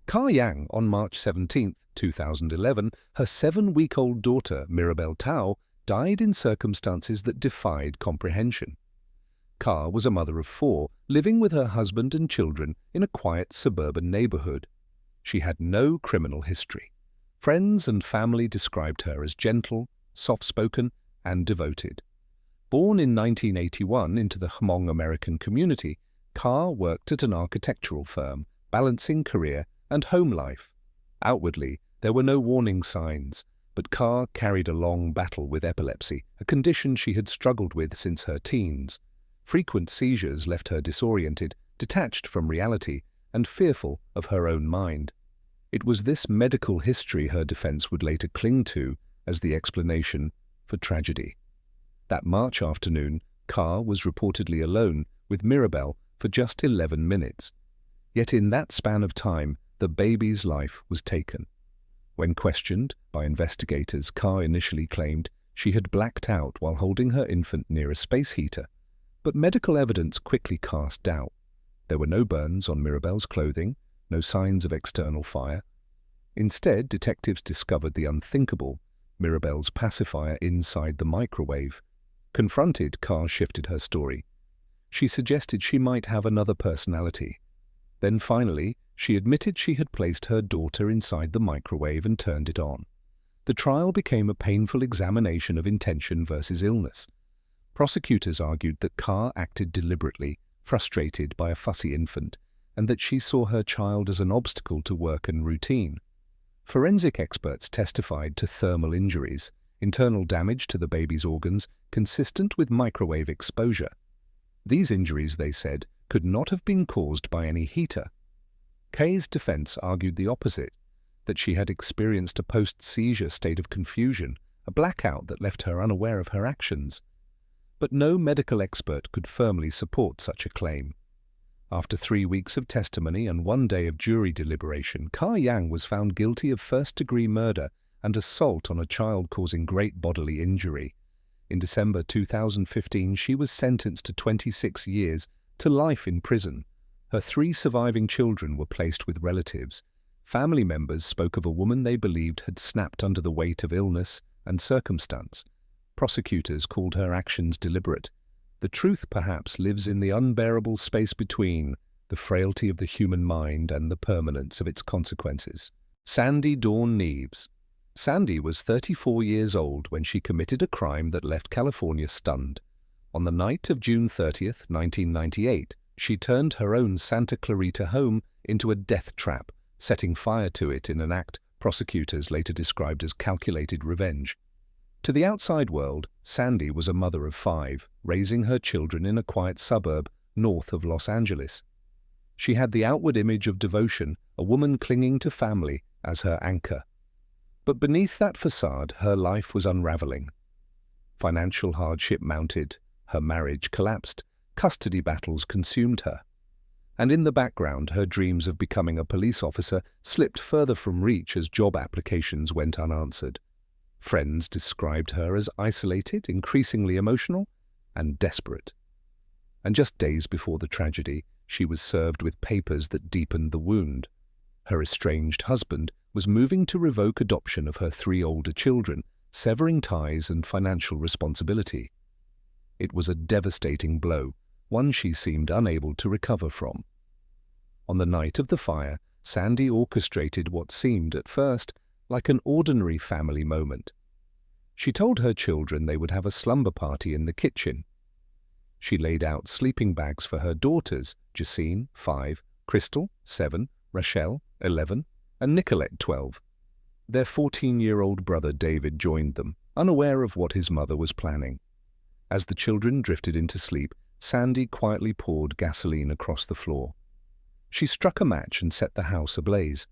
Ka Yang, on March 17, 2011, her 7-week-old daughter, Mirabelle Tao, died in circumstances that defied comprehension. Ka was a mother of 4, living with her husband and children in a quiet suburban neighborhood. She had no criminal history. Friends and family described her as gentle, soft-spoken, and devoted. Born in 1981 into the Hmong American community, Ka worked at an architectural firm, balancing career and home life. Outwardly, there were no warning signs, but Ka carried a long battle with epilepsy, a condition she had struggled with since her teens. Frequent seizures left her disoriented, detached from reality, and fearful of her own mind. It was this medical history her defense would later cling to as the explanation for tragedy. That March afternoon, Ka was reportedly alone with Mirabelle for just 11 minutes. Yet in that span of time, the baby's life was taken. When questioned by investigators, Ka initially claimed she had blacked out while holding her infant near a space heater, but medical evidence quickly cast doubt. There were no burns on Mirabelle's clothing, no signs of external fire. Instead, detectives discovered the unthinkable: Mirabelle's pacifier inside the microwave. Confronted, Ka shifted her story. She suggested she might have another personality. Then finally, she admitted she had placed her daughter inside the microwave and turned it on. The trial became a painful examination of intention versus illness. Prosecutors argued that Ka acted deliberately, frustrated by a fussy infant, and that she saw her child as an obstacle to work and routine. Forensic experts testified to thermal injuries, internal damage to the baby's organs consistent with microwave exposure. These injuries, they said, could not have been caused by any heater. Kay's defense argued the opposite, that she had experienced a post-seizure state of confusion, a blackout that left her unaware of her actions. But no medical expert could firmly support such a claim. After 3 weeks of testimony and 1 day of jury deliberation, Ka Yang was found guilty of first-degree murder and assault on a child causing great bodily injury. In December 2015, she was sentenced to 26 years to life in prison. Her 3 surviving children were placed with relatives. Family members spoke of a woman they believed had snapped under the weight of illness and circumstance. Prosecutors called her actions deliberate. The truth, perhaps, lives in the unbearable space between, the frailty of the human mind and the permanence of its consequences. Sandi Nieves. Sandi was 34 years old when she committed a crime that left California stunned. On the night of June 30, 1998, she turned her own Santa Clarita home into a death trap, setting fire to it in an act prosecutors later described as calculated revenge. To the outside world, Sandi was a mother of 5, raising her children in a quiet suburb north of Los Angeles. She had the outward image of devotion, a woman clinging to family as her anchor. But beneath that facade, her life was unraveling. Financial hardship mounted, her marriage collapsed, custody battles consumed her. And in the background, her dreams of becoming a police officer slipped further from reach as job applications went unanswered. Friends described her as isolated, increasingly emotional, and desperate. And just days before the tragedy, she was served with papers that deepened the wound. Her estranged husband was moving to revoke adoption of her 3 older children, severing ties and financial responsibility. It was a devastating blow, one she seemed unable to recover from. On the night of the fire, Sandi orchestrated what seemed at first like an ordinary family moment. She told her children they would have a slumber party in the kitchen. She laid out sleeping bags for her daughters, Jacine, 5, Crystal, 7, Rachelle, 11, and Nicolette, 12. Their 14-year-old brother David joined them, unaware of what his mother was planning. As the children drifted into sleep, Sandi quietly poured gasoline across the floor. She struck a match and set the house ablaze.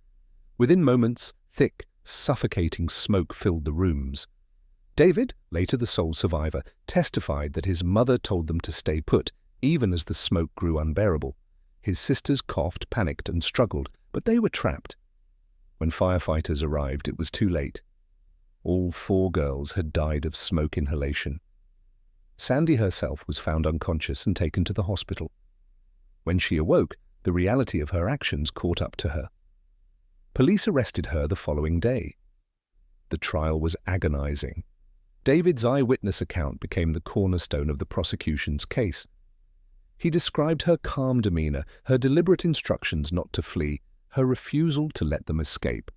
Within moments, thick, suffocating smoke filled the rooms. David, later the sole survivor, testified that his mother told them to stay put, even as the smoke grew unbearable. His sisters coughed, panicked, and struggled, but they were trapped. When firefighters arrived, it was too late. All 4 girls had died of smoke inhalation. Sandi herself was found unconscious and taken to the hospital. When she awoke, the reality of her actions caught up to her. Police arrested her the following day. The trial was agonizing. David's eyewitness account became the cornerstone of the prosecution's case. He described her calm demeanor, her deliberate instructions not to flee, her refusal to let them escape.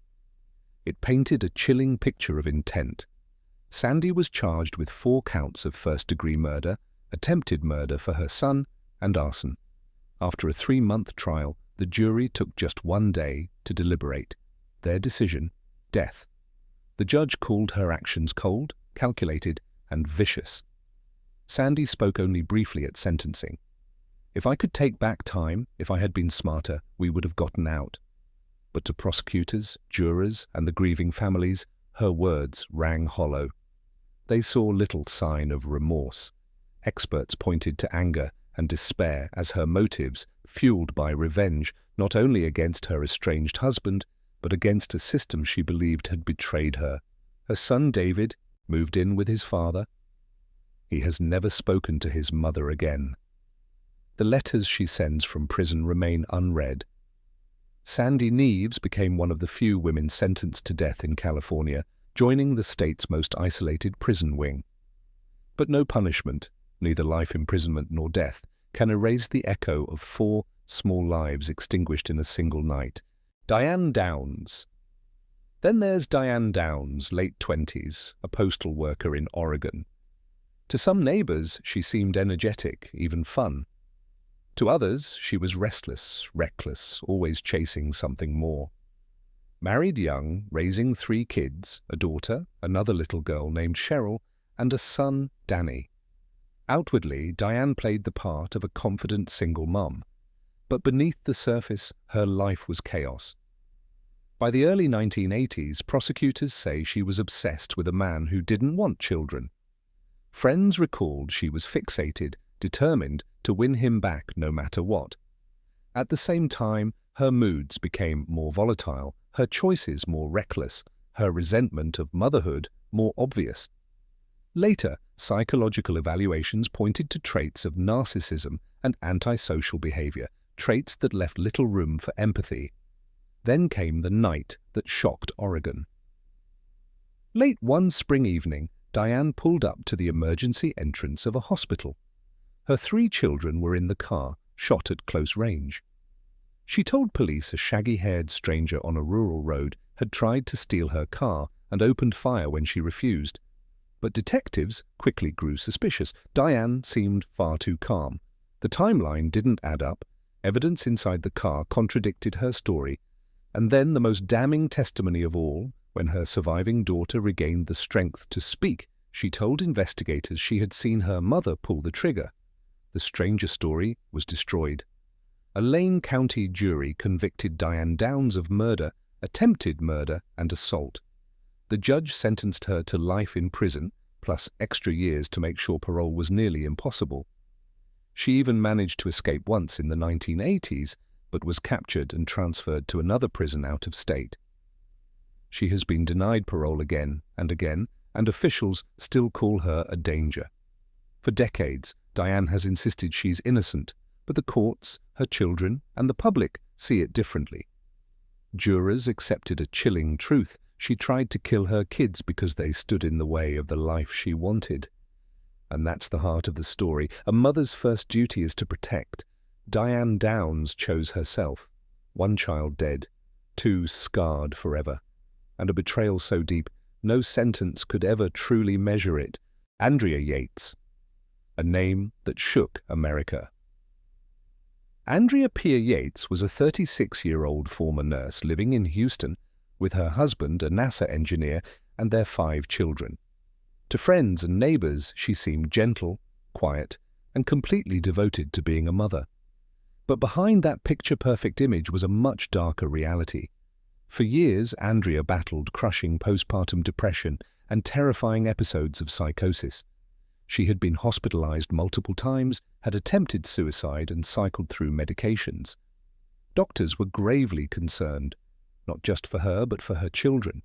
It painted a chilling picture of intent. Sandi was charged with 4 counts of first-degree murder, attempted murder for her son, and arson. After a 3-month trial, the jury took just 1 day to deliberate. Their decision: death. The judge called her actions cold, calculated, and vicious. Sandi spoke only briefly at sentencing. "If I could take back time, if I had been smarter, we would have gotten out." But to prosecutors, jurors, and the grieving families, her words rang hollow. They saw little sign of remorse. Experts pointed to anger and despair as her motives, fueled by revenge, not only against her estranged husband, but against a system she believed had betrayed her. Her son David moved in with his father. He has never spoken to his mother again. The letters she sends from prison remain unread. Sandi Nieves became one of the few women sentenced to death in California, joining the state's most isolated prison wing. But no punishment, neither life imprisonment nor death, can erase the echo of 4 small lives extinguished in a single night. Diane Downs. Then there's Diane Downs, late 20s, a postal worker in Oregon. To some neighbors, she seemed energetic, even fun. To others, she was restless, reckless, always chasing something more. Married young, raising 3 kids, a daughter, another little girl named Cheryl, and a son, Danny. Outwardly, Diane played the part of a confident single mom. But beneath the surface, her life was chaos. By the early 1980s, prosecutors say she was obsessed with a man who didn't want children. Friends recalled she was fixated, determined to win him back no matter what. At the same time, her moods became more volatile, her choices more reckless, her resentment of motherhood more obvious. Later, psychological evaluations pointed to traits of narcissism and antisocial behavior, traits that left little room for empathy. Then came the night that shocked Oregon. Late one spring evening, Diane pulled up to the emergency entrance of a hospital. Her 3 children were in the car, shot at close range. She told police a shaggy-haired stranger on a rural road had tried to steal her car and opened fire when she refused. But detectives quickly grew suspicious. Diane seemed far too calm. The timeline didn't add up. Evidence inside the car contradicted her story. And then the most damning testimony of all, when her surviving daughter regained the strength to speak, she told investigators she had seen her mother pull the trigger. The stranger story was destroyed. A Lane County jury convicted Diane Downs of murder, attempted murder, and assault. The judge sentenced her to life in prison, plus extra years to make sure parole was nearly impossible. She even managed to escape once in the 1980s, but was captured and transferred to another prison out of state. She has been denied parole again, and officials still call her a danger. For decades, Diane has insisted she's innocent, but the courts, her children, and the public see it differently. Jurors accepted a chilling truth. She tried to kill her kids because they stood in the way of the life she wanted. And that's the heart of the story. A mother's first duty is to protect. Diane Downs chose herself. 1 child dead, 2 scarred forever. And a betrayal so deep, no sentence could ever truly measure it. Andrea Yates. A name that shook America. Andrea Pierre Yates was a 36-year-old former nurse living in Houston with her husband, a NASA engineer, and their 5 children. To friends and neighbors, she seemed gentle, quiet, and completely devoted to being a mother. But behind that picture-perfect image was a much darker reality. For years, Andrea battled crushing postpartum depression and terrifying episodes of psychosis. She had been hospitalized multiple times, had attempted suicide, and cycled through medications. Doctors were gravely concerned, not just for her, but for her children.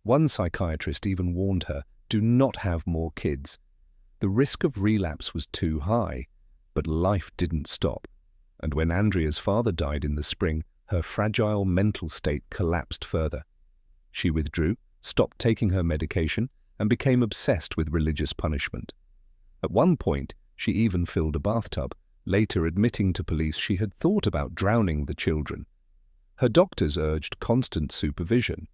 One psychiatrist even warned her, do not have more kids. The risk of relapse was too high, but life didn't stop. And when Andrea's father died in the spring, her fragile mental state collapsed further. She withdrew, stopped taking her medication, and became obsessed with religious punishment. At one point, she even filled a bathtub, later admitting to police she had thought about drowning the children. Her doctors urged constant supervision.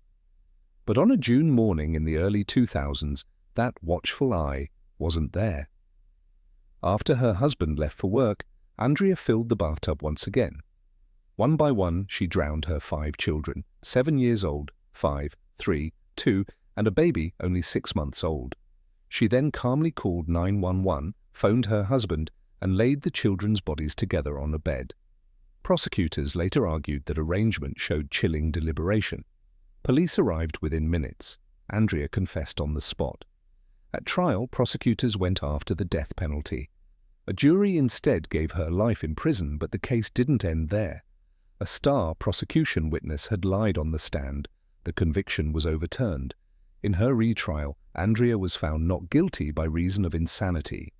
But on a June morning in the early 2000s, that watchful eye wasn't there. After her husband left for work, Andrea filled the bathtub once again. One by one, she drowned her 5 children, 7 years old, 5, 3, 2, and a baby only 6 months old. She then calmly called 911, phoned her husband, and laid the children's bodies together on a bed. Prosecutors later argued that arrangement showed chilling deliberation. Police arrived within minutes. Andrea confessed on the spot. At trial, prosecutors went after the death penalty. A jury instead gave her life in prison, but the case didn't end there. A star prosecution witness had lied on the stand. The conviction was overturned. In her retrial, Andrea was found not guilty by reason of insanity.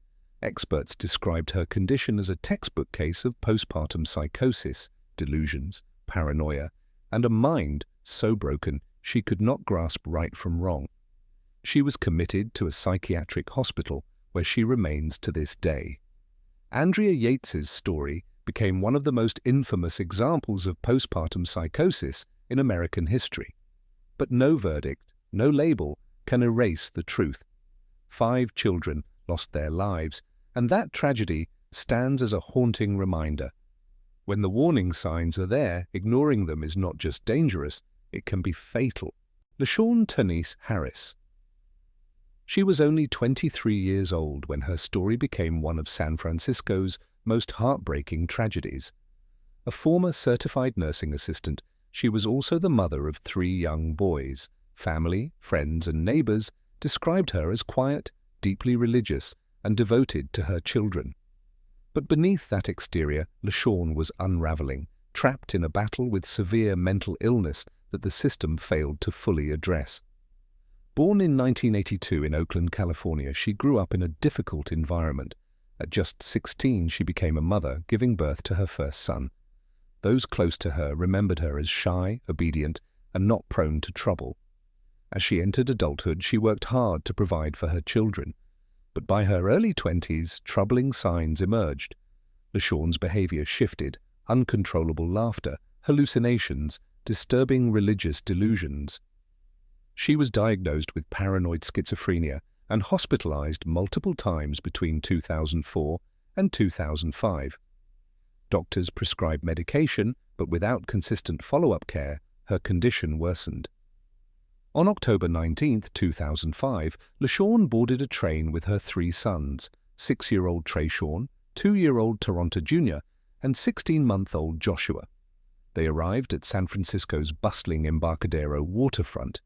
Experts described her condition as a textbook case of postpartum psychosis, delusions, paranoia, and a mind so broken she could not grasp right from wrong. She was committed to a psychiatric hospital where she remains to this day. Andrea Yates's story became one of the most infamous examples of postpartum psychosis in American history. But no verdict, no label, can erase the truth. 5 children lost their lives, and that tragedy stands as a haunting reminder. When the warning signs are there, ignoring them is not just dangerous, it can be fatal. Lashaun Harris. She was only 23 years old when her story became one of San Francisco's most heartbreaking tragedies. A former certified nursing assistant, she was also the mother of 3 young boys. Family, friends, and neighbors described her as quiet, deeply religious, and devoted to her children. But beneath that exterior, Lashaun was unraveling, trapped in a battle with severe mental illness that the system failed to fully address. Born in 1982 in Oakland, California, she grew up in a difficult environment. At just 16, she became a mother, giving birth to her first son. Those close to her remembered her as shy, obedient, and not prone to trouble. As she entered adulthood, she worked hard to provide for her children. But by her early 20s, troubling signs emerged. Lashaun's behavior shifted: uncontrollable laughter, hallucinations, disturbing religious delusions. She was diagnosed with paranoid schizophrenia and hospitalized multiple times between 2004 and 2005. Doctors prescribed medication, but without consistent follow-up care, her condition worsened. On October 19, 2005, Lashaun boarded a train with her 3 sons, 6-year-old Treshaun, 2-year-old Toronto Jr., and 16-month-old Joshua. They arrived at San Francisco's bustling Embarcadero waterfront.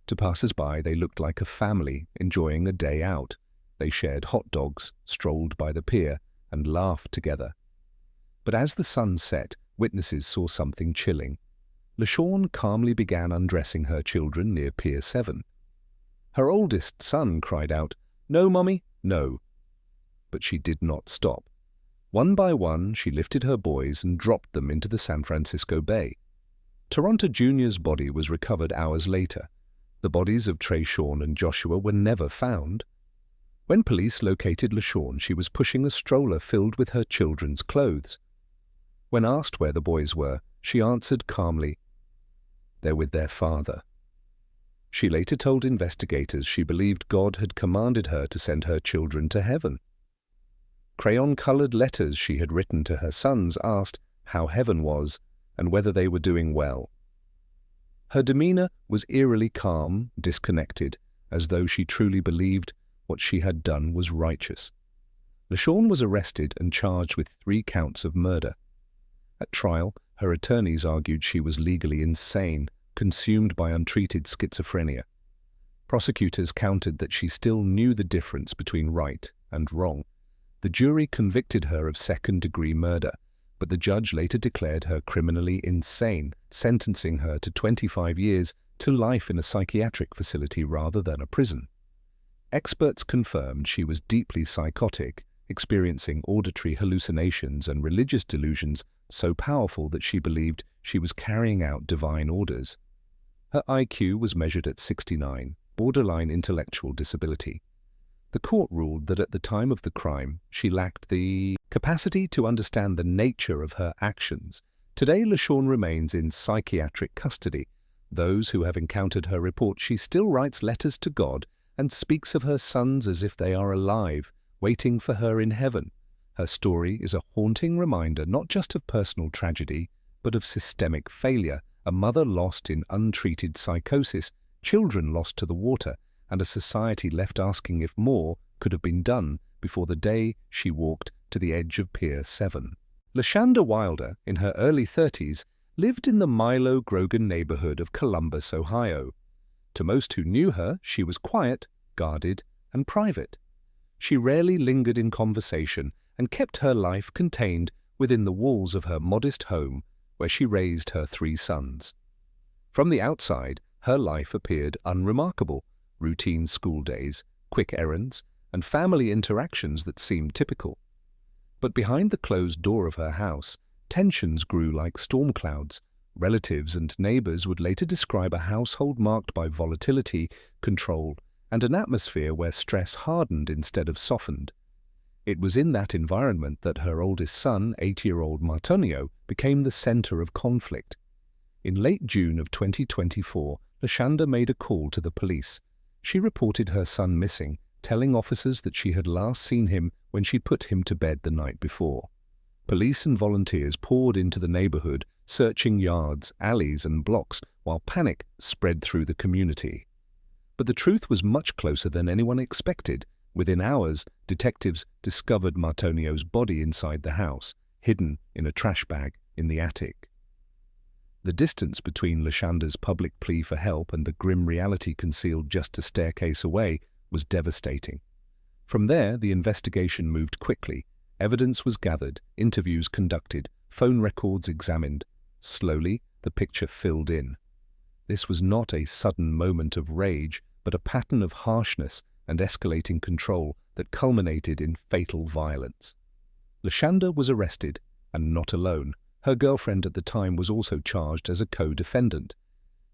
To passers-by, they looked like a family enjoying a day out. They shared hot dogs, strolled by the pier, and laughed together. But as the sun set, witnesses saw something chilling. Lashaun calmly began undressing her children near Pier 7. Her oldest son cried out, "No, Mommy, no." But she did not stop. One by one, she lifted her boys and dropped them into the San Francisco Bay. Toronto Jr.'s body was recovered hours later. The bodies of Treshaun and Joshua were never found. When police located Lashaun, she was pushing a stroller filled with her children's clothes. When asked where the boys were, she answered calmly, "They're with their father." She later told investigators she believed God had commanded her to send her children to heaven. Crayon-colored letters she had written to her sons asked how heaven was and whether they were doing well. Her demeanor was eerily calm, disconnected, as though she truly believed what she had done was righteous. Lashaun was arrested and charged with 3 counts of murder. At trial, her attorneys argued she was legally insane, consumed by untreated schizophrenia. Prosecutors countered that she still knew the difference between right and wrong. The jury convicted her of second-degree murder, but the judge later declared her criminally insane, sentencing her to 25 years to life in a psychiatric facility rather than a prison. Experts confirmed she was deeply psychotic, experiencing auditory hallucinations and religious delusions so powerful that she believed she was carrying out divine orders. Her IQ was measured at 69, borderline intellectual disability. The court ruled that at the time of the crime, she lacked the capacity to understand the nature of her actions. Today, Lashaun remains in psychiatric custody. Those who have encountered her report she still writes letters to God and speaks of her sons as if they are alive, waiting for her in heaven. Her story is a haunting reminder not just of personal tragedy, but of systemic failure, a mother lost in untreated psychosis, children lost to the water, and a society left asking if more could have been done before the day she walked to the edge of Pier 7. Lashanda Wilder, in her early 30s, lived in the Milo Grogan neighborhood of Columbus, Ohio. To most who knew her, she was quiet, guarded, and private. She rarely lingered in conversation and kept her life contained within the walls of her modest home, where she raised her 3 sons. From the outside, her life appeared unremarkable: routine school days, quick errands, and family interactions that seemed typical. But behind the closed door of her house, tensions grew like storm clouds. Relatives and neighbors would later describe a household marked by volatility, control, and an atmosphere where stress hardened instead of softened. It was in that environment that her oldest son, 8-year-old Martonio, became the center of conflict. In late June of 2024, Lashanda made a call to the police. She reported her son missing, telling officers that she had last seen him when she put him to bed the night before. Police and volunteers poured into the neighborhood, searching yards, alleys, and blocks, while panic spread through the community. But the truth was much closer than anyone expected. Within hours, detectives discovered Martonio's body inside the house, hidden in a trash bag in the attic. The distance between Lashanda's public plea for help and the grim reality concealed just a staircase away was devastating. From there, the investigation moved quickly. Evidence was gathered, interviews conducted, phone records examined. Slowly, the picture filled in. This was not a sudden moment of rage, but a pattern of harshness and escalating control that culminated in fatal violence. Lashanda was arrested, and not alone. Her girlfriend at the time was also charged as a co-defendant.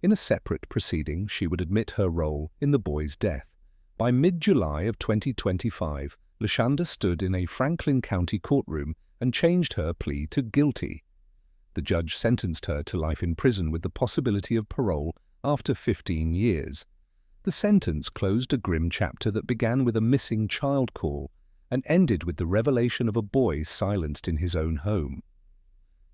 In a separate proceeding, she would admit her role in the boy's death. By mid-July of 2025, Lashanda stood in a Franklin County courtroom and changed her plea to guilty. The judge sentenced her to life in prison with the possibility of parole after 15 years. The sentence closed a grim chapter that began with a missing child call and ended with the revelation of a boy silenced in his own home.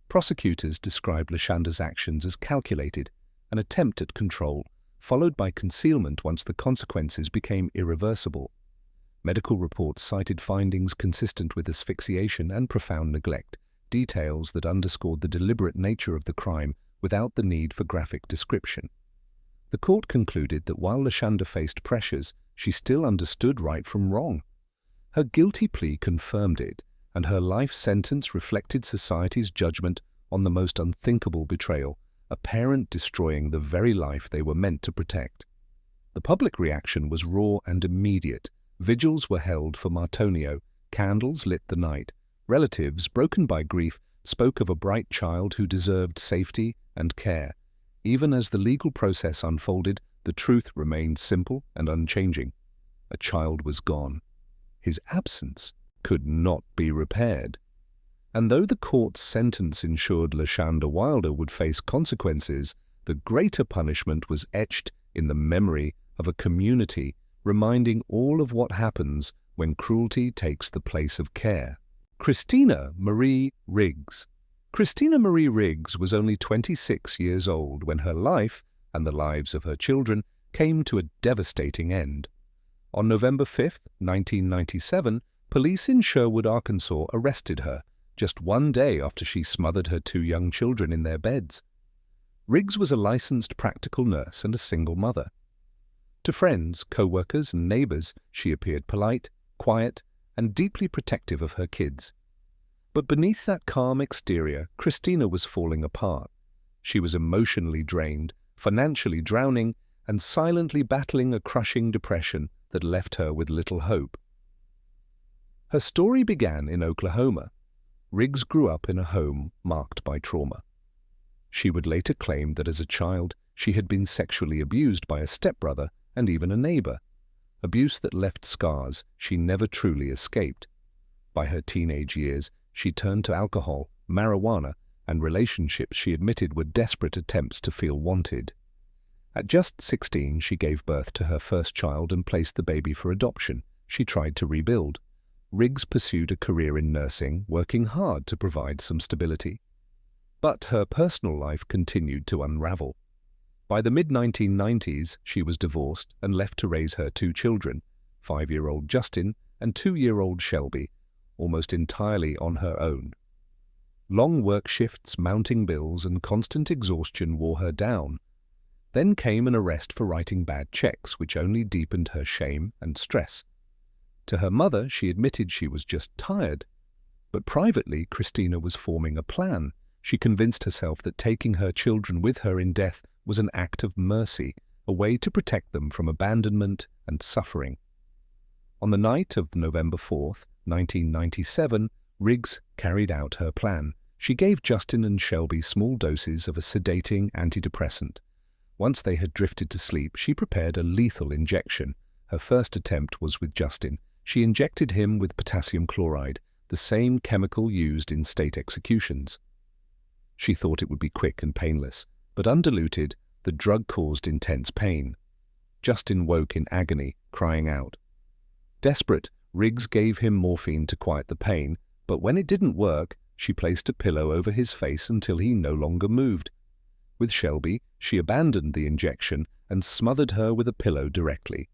Prosecutors described Lashanda's actions as calculated, an attempt at control, followed by concealment once the consequences became irreversible. Medical reports cited findings consistent with asphyxiation and profound neglect, details that underscored the deliberate nature of the crime without the need for graphic description. The court concluded that while Lashanda faced pressures, she still understood right from wrong. Her guilty plea confirmed it, and her life sentence reflected society's judgment on the most unthinkable betrayal, a parent destroying the very life they were meant to protect. The public reaction was raw and immediate. Vigils were held for Martonio, candles lit the night. Relatives, broken by grief, spoke of a bright child who deserved safety and care. Even as the legal process unfolded, the truth remained simple and unchanging. A child was gone. His absence could not be repaired. And though the court's sentence ensured Lashanda Wilder would face consequences, the greater punishment was etched in the memory of a community, reminding all of what happens when cruelty takes the place of care. Christina Marie Riggs. Christina Marie Riggs was only 26 years old when her life, and the lives of her children, came to a devastating end. On November 5, 1997, police in Sherwood, Arkansas arrested her, just one day after she smothered her 2 young children in their beds. Riggs was a licensed practical nurse and a single mother. To friends, co-workers, and neighbors, she appeared polite, quiet, and deeply protective of her kids. But beneath that calm exterior, Christina was falling apart. She was emotionally drained, financially drowning, and silently battling a crushing depression that left her with little hope. Her story began in Oklahoma. Riggs grew up in a home marked by trauma. She would later claim that as a child she had been sexually abused by a stepbrother and even a neighbor, abuse that left scars she never truly escaped. By her teenage years, she turned to alcohol, marijuana, and relationships she admitted were desperate attempts to feel wanted. At just 16, she gave birth to her first child and placed the baby for adoption. She tried to rebuild. Riggs pursued a career in nursing, working hard to provide some stability. But her personal life continued to unravel. By the mid-1990s, she was divorced and left to raise her two children, 5-year-old Justin and 2-year-old Shelby, almost entirely on her own. Long work shifts, mounting bills, and constant exhaustion wore her down. Then came an arrest for writing bad checks, which only deepened her shame and stress. To her mother, she admitted she was just tired. But privately, Christina was forming a plan. She convinced herself that taking her children with her in death was an act of mercy, a way to protect them from abandonment and suffering. On the night of November 4th, 1997, Riggs carried out her plan. She gave Justin and Shelby small doses of a sedating antidepressant. Once they had drifted to sleep, she prepared a lethal injection. Her first attempt was with Justin. She injected him with potassium chloride, the same chemical used in state executions. She thought it would be quick and painless, but undiluted, the drug caused intense pain. Justin woke in agony, crying out. Desperate, Riggs gave him morphine to quiet the pain, but when it didn't work, she placed a pillow over his face until he no longer moved. With Shelby, she abandoned the injection and smothered her with a pillow directly.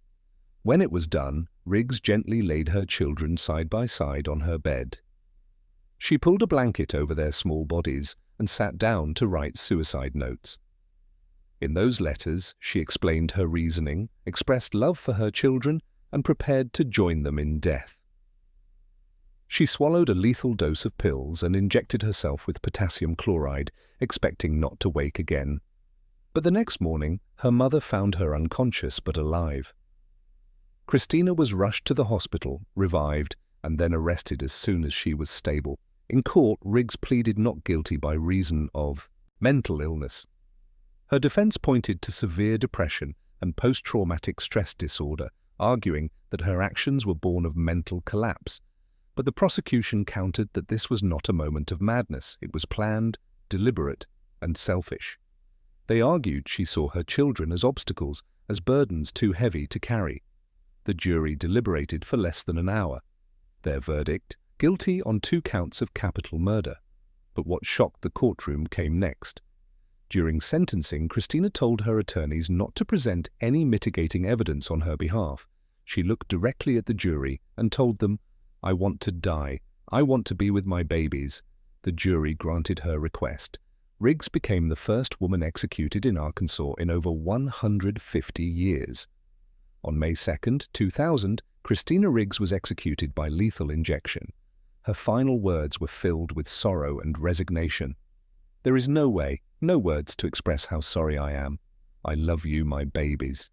When it was done, Riggs gently laid her children side by side on her bed. She pulled a blanket over their small bodies and sat down to write suicide notes. In those letters, she explained her reasoning, expressed love for her children, and prepared to join them in death. She swallowed a lethal dose of pills and injected herself with potassium chloride, expecting not to wake again. But the next morning, her mother found her unconscious but alive. Christina was rushed to the hospital, revived, and then arrested as soon as she was stable. In court, Riggs pleaded not guilty by reason of mental illness. Her defense pointed to severe depression and post-traumatic stress disorder, arguing that her actions were born of mental collapse. But the prosecution countered that this was not a moment of madness. It was planned, deliberate, and selfish. They argued she saw her children as obstacles, as burdens too heavy to carry. The jury deliberated for less than an hour. Their verdict, guilty on 2 counts of capital murder. But what shocked the courtroom came next. During sentencing, Christina told her attorneys not to present any mitigating evidence on her behalf. She looked directly at the jury and told them, "I want to die. I want to be with my babies." The jury granted her request. Riggs became the first woman executed in Arkansas in over 150 years. On May 2, 2000, Christina Riggs was executed by lethal injection. Her final words were filled with sorrow and resignation. "There is no way, no words to express how sorry I am. I love you, my babies."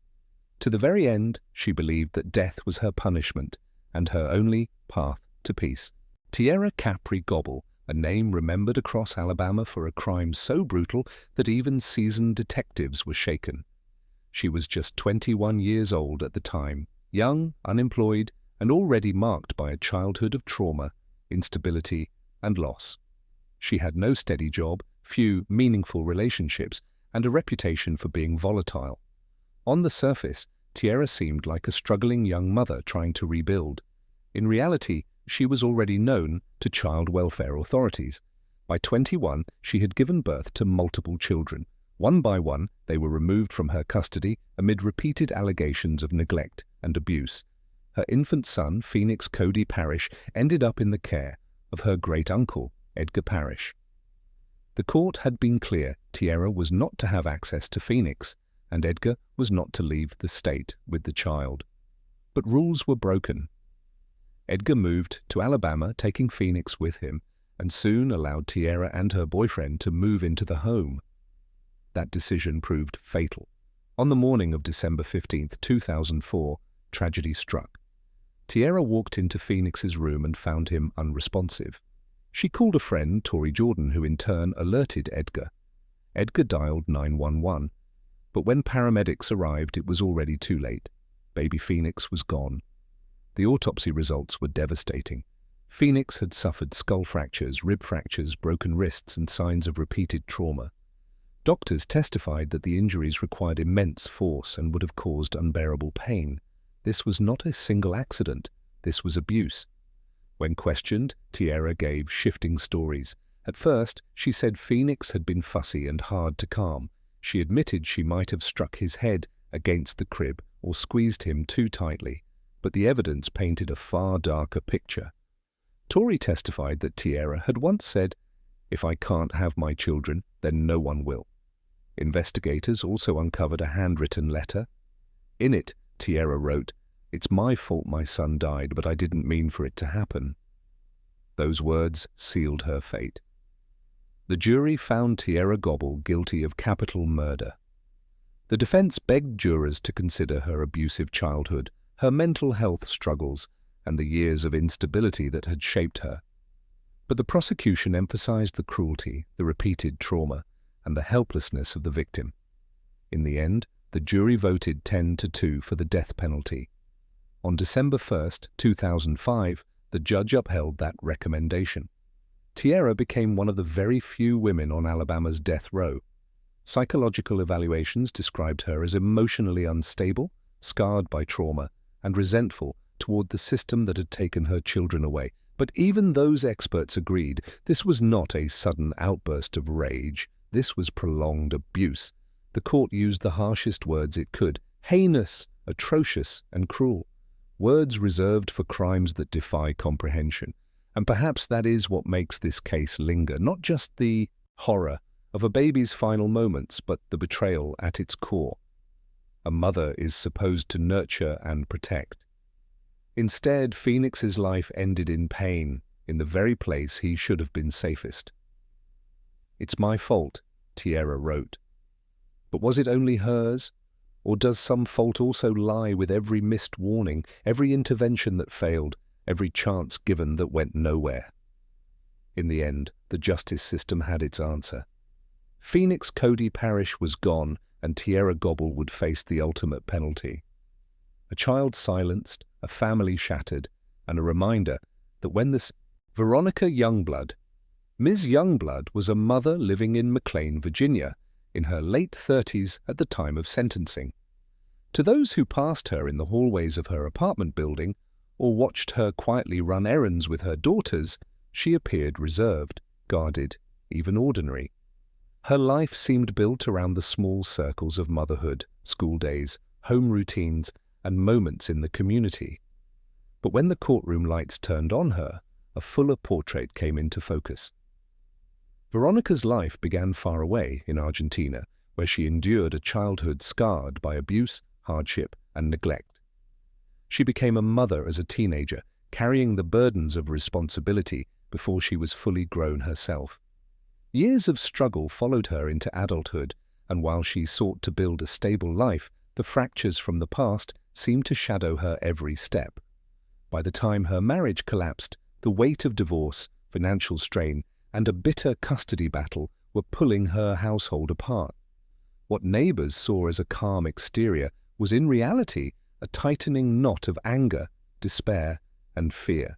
To the very end, she believed that death was her punishment and her only path to peace. Tierra Capri Gobble, a name remembered across Alabama for a crime so brutal that even seasoned detectives were shaken. She was just 21 years old at the time, young, unemployed, and already marked by a childhood of trauma, instability, and loss. She had no steady job, few meaningful relationships, and a reputation for being volatile. On the surface, Tierra seemed like a struggling young mother trying to rebuild. In reality, she was already known to child welfare authorities. By 21, she had given birth to multiple children. One by one, they were removed from her custody amid repeated allegations of neglect and abuse. Her infant son, Phoenix Cody Parrish, ended up in the care of her great-uncle, Edgar Parrish. The court had been clear Tierra was not to have access to Phoenix, and Edgar was not to leave the state with the child. But rules were broken. Edgar moved to Alabama, taking Phoenix with him, and soon allowed Tierra and her boyfriend to move into the home. That decision proved fatal. On the morning of December 15, 2004, tragedy struck. Tierra walked into Phoenix's room and found him unresponsive. She called a friend, Tori Jordan, who in turn alerted Edgar. Edgar dialed 911, but when paramedics arrived it was already too late. Baby Phoenix was gone. The autopsy results were devastating. Phoenix had suffered skull fractures, rib fractures, broken wrists, and signs of repeated trauma. Doctors testified that the injuries required immense force and would have caused unbearable pain. This was not a single accident. This was abuse. When questioned, Tierra gave shifting stories. At first, she said Phoenix had been fussy and hard to calm. She admitted she might have struck his head against the crib or squeezed him too tightly, but the evidence painted a far darker picture. Tori testified that Tierra had once said, "If I can't have my children, then no one will." Investigators also uncovered a handwritten letter. In it, Tierra wrote, "It's my fault my son died, but I didn't mean for it to happen." Those words sealed her fate. The jury found Tierra Gobble guilty of capital murder. The defense begged jurors to consider her abusive childhood, her mental health struggles, and the years of instability that had shaped her. But the prosecution emphasized the cruelty, the repeated trauma, and the helplessness of the victim. In the end, the jury voted 10-2 for the death penalty. On December 1, 2005, the judge upheld that recommendation. Tierra became one of the very few women on Alabama's death row. Psychological evaluations described her as emotionally unstable, scarred by trauma, and resentful toward the system that had taken her children away. But even those experts agreed this was not a sudden outburst of rage. This was prolonged abuse. The court used the harshest words it could: heinous, atrocious, and cruel. Words reserved for crimes that defy comprehension. And perhaps that is what makes this case linger, not just the horror of a baby's final moments, but the betrayal at its core. A mother is supposed to nurture and protect. Instead, Phoenix's life ended in pain, in the very place he should have been safest. "It's my fault," Tierra wrote. But was it only hers? Or does some fault also lie with every missed warning, every intervention that failed, every chance given that went nowhere? In the end, the justice system had its answer. Phoenix Cody Parish was gone, and Tierra Gobble would face the ultimate penalty. A child silenced, a family shattered, and a reminder that when Veronica Youngblood. Ms. Youngblood was a mother living in McLean, Virginia, in her late 30s at the time of sentencing. To those who passed her in the hallways of her apartment building or watched her quietly run errands with her daughters, she appeared reserved, guarded, even ordinary. Her life seemed built around the small circles of motherhood, school days, home routines, and moments in the community. But when the courtroom lights turned on her, a fuller portrait came into focus. Veronica's life began far away in Argentina, where she endured a childhood scarred by abuse, hardship, and neglect. She became a mother as a teenager, carrying the burdens of responsibility before she was fully grown herself. Years of struggle followed her into adulthood, and while she sought to build a stable life, the fractures from the past seemed to shadow her every step. By the time her marriage collapsed, the weight of divorce, financial strain, and a bitter custody battle were pulling her household apart. What neighbors saw as a calm exterior was in reality a tightening knot of anger, despair, and fear.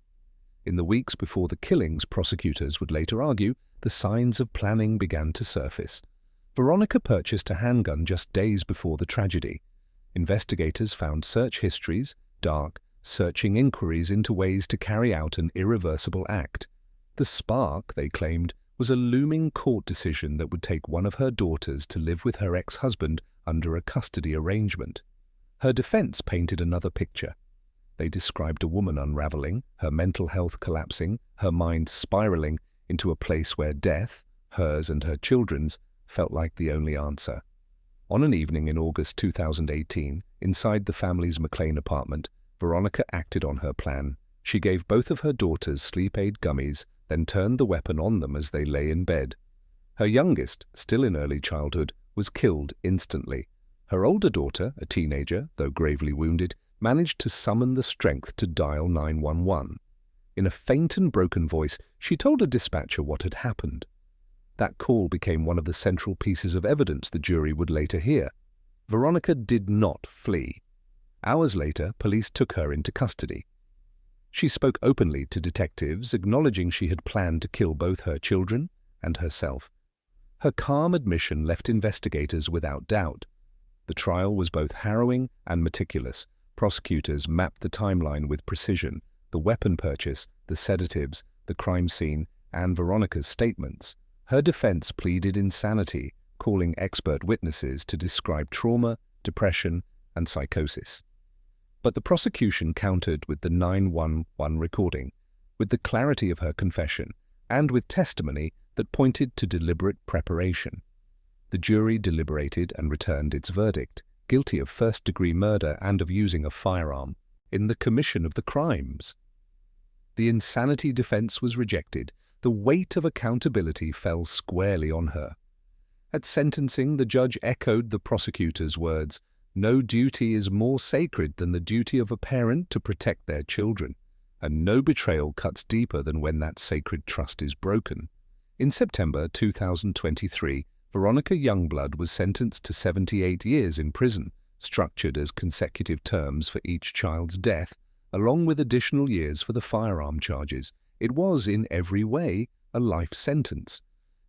In the weeks before the killings, prosecutors would later argue, the signs of planning began to surface. Veronica purchased a handgun just days before the tragedy. Investigators found search histories, dark, searching inquiries into ways to carry out an irreversible act. The spark, they claimed, was a looming court decision that would take one of her daughters to live with her ex-husband under a custody arrangement. Her defense painted another picture. They described a woman unraveling, her mental health collapsing, her mind spiraling into a place where death, hers and her children's, felt like the only answer. On an evening in August 2018, inside the family's McLean apartment, Veronica acted on her plan. She gave both of her daughters sleep aid gummies, then turned the weapon on them as they lay in bed. Her youngest, still in early childhood, was killed instantly. Her older daughter, a teenager, though gravely wounded, managed to summon the strength to dial 911. In a faint and broken voice, she told a dispatcher what had happened. That call became one of the central pieces of evidence the jury would later hear. Veronica did not flee. Hours later, police took her into custody. She spoke openly to detectives, acknowledging she had planned to kill both her children and herself. Her calm admission left investigators without doubt. The trial was both harrowing and meticulous. Prosecutors mapped the timeline with precision: the weapon purchase, the sedatives, the crime scene, and Veronica's statements. Her defense pleaded insanity, calling expert witnesses to describe trauma, depression, and psychosis. But the prosecution countered with the 911 recording, with the clarity of her confession, and with testimony that pointed to deliberate preparation. The jury deliberated and returned its verdict: guilty of first-degree murder and of using a firearm in the commission of the crimes. The insanity defense was rejected. The weight of accountability fell squarely on her. At sentencing, the judge echoed the prosecutor's words: "No duty is more sacred than the duty of a parent to protect their children, and no betrayal cuts deeper than when that sacred trust is broken." In September 2023, Veronica Youngblood was sentenced to 78 years in prison, structured as consecutive terms for each child's death, along with additional years for the firearm charges. It was, in every way, a life sentence.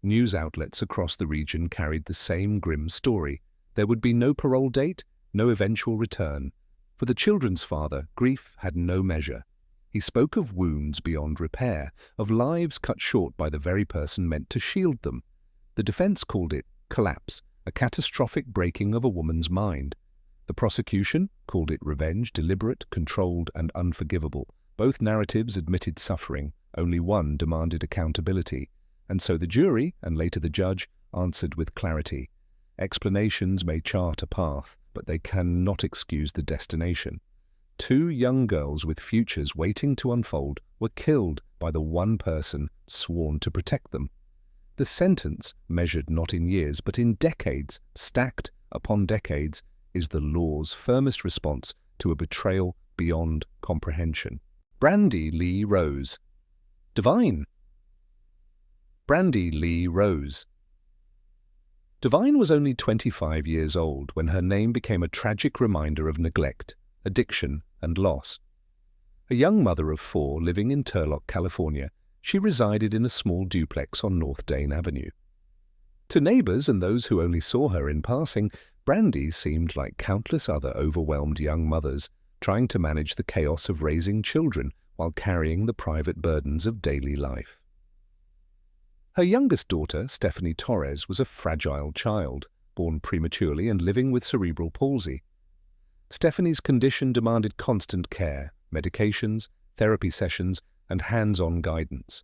News outlets across the region carried the same grim story. There would be no parole date, no eventual return. For the children's father, grief had no measure. He spoke of wounds beyond repair, of lives cut short by the very person meant to shield them. The defense called it collapse, a catastrophic breaking of a woman's mind. The prosecution called it revenge, deliberate, controlled, and unforgivable. Both narratives admitted suffering. Only one demanded accountability. And so the jury, and later the judge, answered with clarity: explanations may chart a path, but they cannot excuse the destination. 2 young girls with futures waiting to unfold were killed by the one person sworn to protect them. The sentence, measured not in years but in decades, stacked upon decades, is the law's firmest response to a betrayal beyond comprehension. Brandy Lee Rose. Devine. Brandy Lee Rose. Devine was only 25 years old when her name became a tragic reminder of neglect, addiction, and loss. A young mother of 4 living in Turlock, California, she resided in a small duplex on North Dane Avenue. To neighbors and those who only saw her in passing, Brandy seemed like countless other overwhelmed young mothers, trying to manage the chaos of raising children while carrying the private burdens of daily life. Her youngest daughter, Stephanie Torres, was a fragile child, born prematurely and living with cerebral palsy. Stephanie's condition demanded constant care, medications, therapy sessions, and hands-on guidance.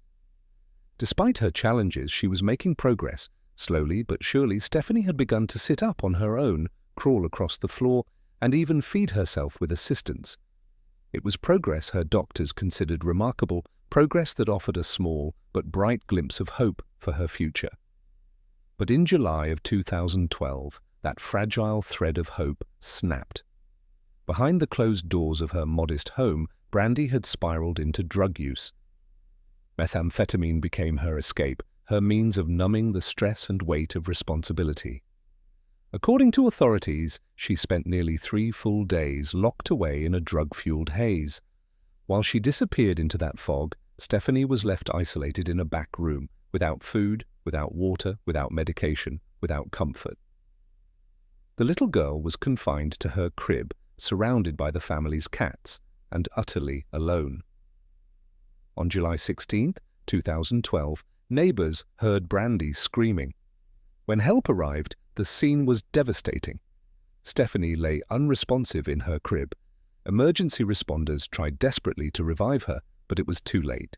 Despite her challenges, she was making progress. Slowly but surely, Stephanie had begun to sit up on her own, crawl across the floor, and even feed herself with assistance. It was progress her doctors considered remarkable, progress that offered a small but bright glimpse of hope for her future. But in July of 2012, that fragile thread of hope snapped. Behind the closed doors of her modest home, Brandy had spiraled into drug use. Methamphetamine became her escape, her means of numbing the stress and weight of responsibility. According to authorities, she spent nearly 3 full days locked away in a drug-fueled haze. While she disappeared into that fog, Stephanie was left isolated in a back room, without food, without water, without medication, without comfort. The little girl was confined to her crib, surrounded by the family's cats, and utterly alone. On July 16, 2012, neighbors heard Brandy screaming. When help arrived, the scene was devastating. Stephanie lay unresponsive in her crib. Emergency responders tried desperately to revive her, but it was too late.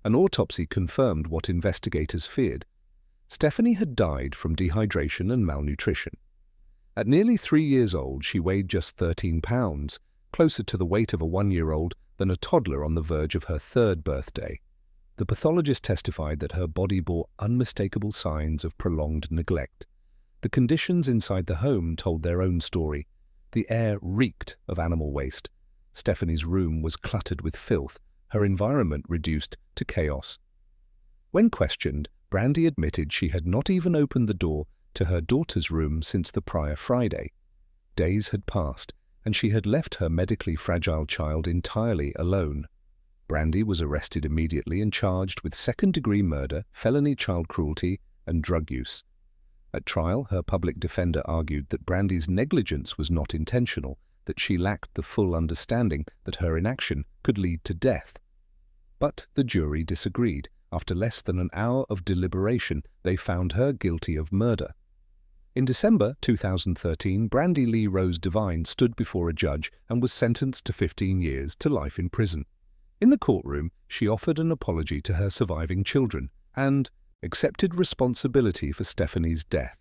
An autopsy confirmed what investigators feared. Stephanie had died from dehydration and malnutrition. At nearly 3 years old, she weighed just 13 pounds, closer to the weight of a 1-year-old than a toddler on the verge of her 3rd birthday. The pathologist testified that her body bore unmistakable signs of prolonged neglect. The conditions inside the home told their own story. The air reeked of animal waste. Stephanie's room was cluttered with filth, her environment reduced to chaos. When questioned, Brandy admitted she had not even opened the door to her daughter's room since the prior Friday. Days had passed, and she had left her medically fragile child entirely alone. Brandy was arrested immediately and charged with second-degree murder, felony child cruelty, and drug use. At trial, her public defender argued that Brandy's negligence was not intentional, that she lacked the full understanding that her inaction could lead to death. But the jury disagreed. After less than an hour of deliberation, they found her guilty of murder. In December 2013, Brandy Lee Rose Devine stood before a judge and was sentenced to 15 years to life in prison. In the courtroom, she offered an apology to her surviving children and accepted responsibility for Stephanie's death.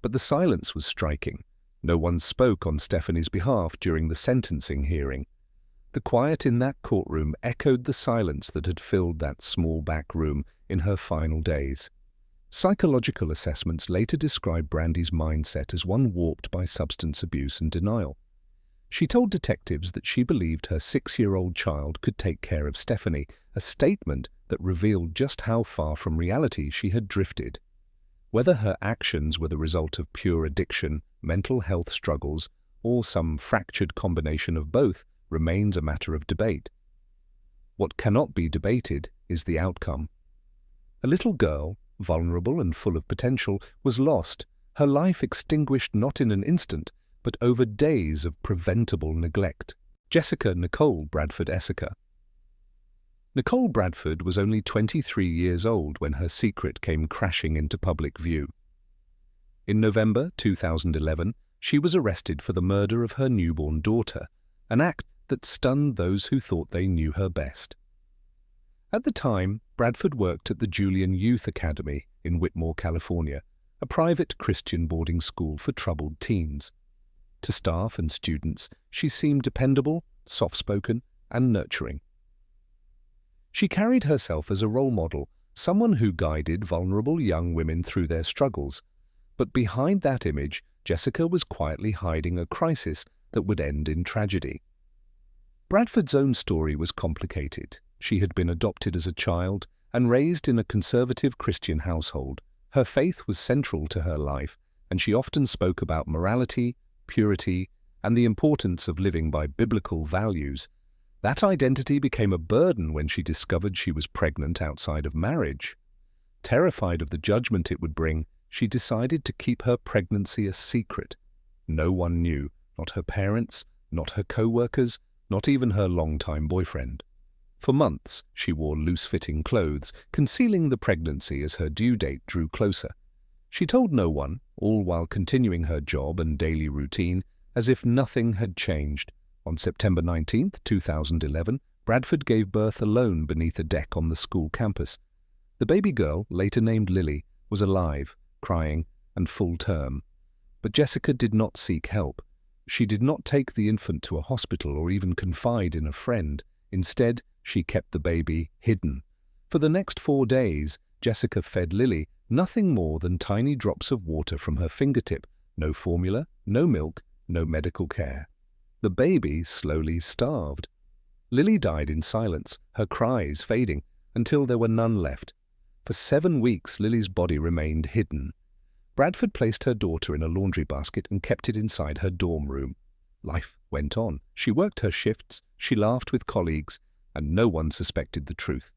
But the silence was striking. No one spoke on Stephanie's behalf during the sentencing hearing. The quiet in that courtroom echoed the silence that had filled that small back room in her final days. Psychological assessments later described Brandy's mindset as one warped by substance abuse and denial. She told detectives that she believed her 6-year-old child could take care of Stephanie, a statement that revealed just how far from reality she had drifted. Whether her actions were the result of pure addiction, mental health struggles, or some fractured combination of both remains a matter of debate. What cannot be debated is the outcome. A little girl, vulnerable and full of potential, was lost, her life extinguished not in an instant, but over days of preventable neglect. Jessica Nicole Bradford Essica. Nicole Bradford was only 23 years old when her secret came crashing into public view. In November 2011, she was arrested for the murder of her newborn daughter, an act that stunned those who thought they knew her best. At the time, Bradford worked at the Julian Youth Academy in Whitmore, California, a private Christian boarding school for troubled teens. To staff and students, she seemed dependable, soft-spoken, and nurturing. She carried herself as a role model, someone who guided vulnerable young women through their struggles. But behind that image, Jessica was quietly hiding a crisis that would end in tragedy. Bradford's own story was complicated. She had been adopted as a child and raised in a conservative Christian household. Her faith was central to her life, and she often spoke about morality, purity, and the importance of living by biblical values. That identity became a burden when she discovered she was pregnant outside of marriage. Terrified of the judgment it would bring, she decided to keep her pregnancy a secret. No one knew, not her parents, not her co-workers, not even her longtime boyfriend. For months, she wore loose-fitting clothes, concealing the pregnancy as her due date drew closer. She told no one, all while continuing her job and daily routine, as if nothing had changed. On September 19, 2011, Bradford gave birth alone beneath a deck on the school campus. The baby girl, later named Lily, was alive, crying, and full term. But Jessica did not seek help. She did not take the infant to a hospital or even confide in a friend. Instead, she kept the baby hidden. For the next 4 days, Jessica fed Lily nothing more than tiny drops of water from her fingertip, no formula, no milk, no medical care. The baby slowly starved. Lily died in silence, her cries fading, until there were none left. For 7 weeks, Lily's body remained hidden. Bradford placed her daughter in a laundry basket and kept it inside her dorm room. Life went on. She worked her shifts, she laughed with colleagues, and no one suspected the truth.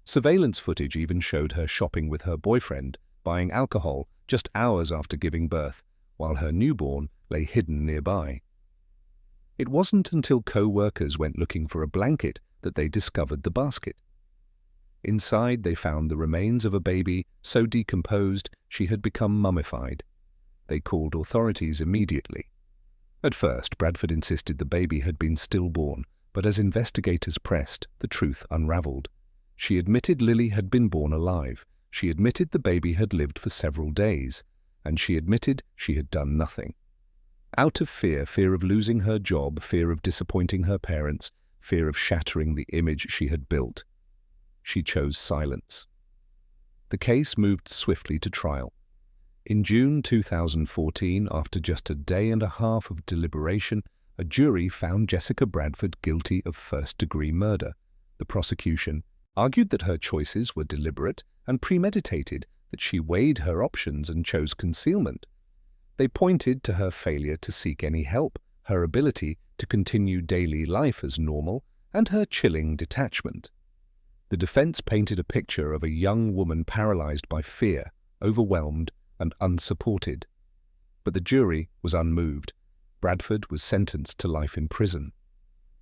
Surveillance footage even showed her shopping with her boyfriend, buying alcohol just hours after giving birth, while her newborn lay hidden nearby. It wasn't until co-workers went looking for a blanket that they discovered the basket. Inside, they found the remains of a baby so decomposed she had become mummified. They called authorities immediately. At first, Bradford insisted the baby had been stillborn, but as investigators pressed, the truth unraveled. She admitted Lily had been born alive. She admitted the baby had lived for several days, and she admitted she had done nothing. Out of fear of losing her job, fear of disappointing her parents, fear of shattering the image she had built, she chose silence. The case moved swiftly to trial. In June 2014, after just a day and a half of deliberation, a jury found Jessica Bradford guilty of first-degree murder. The prosecution argued that her choices were deliberate and premeditated, that she weighed her options and chose concealment. They pointed to her failure to seek any help, her ability to continue daily life as normal, and her chilling detachment. The defense painted a picture of a young woman paralyzed by fear, overwhelmed, and unsupported. But the jury was unmoved. Bradford was sentenced to life in prison.